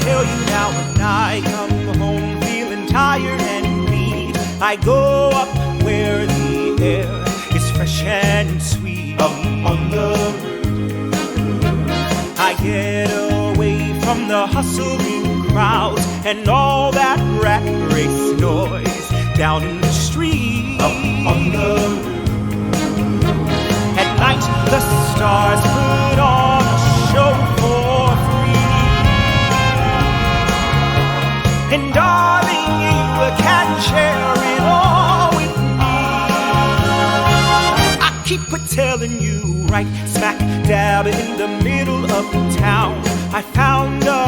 tell you now, when I come home feeling tired and weak, I go up where the air is fresh and sweet. Up on the roof, I get away from the hustling crowds and all that rat race noise down in the street. up on the roof. At night the stars put on a show for free, and darling, you can share it all with me. I keep telling you, right smack dab in the middle of town, I found a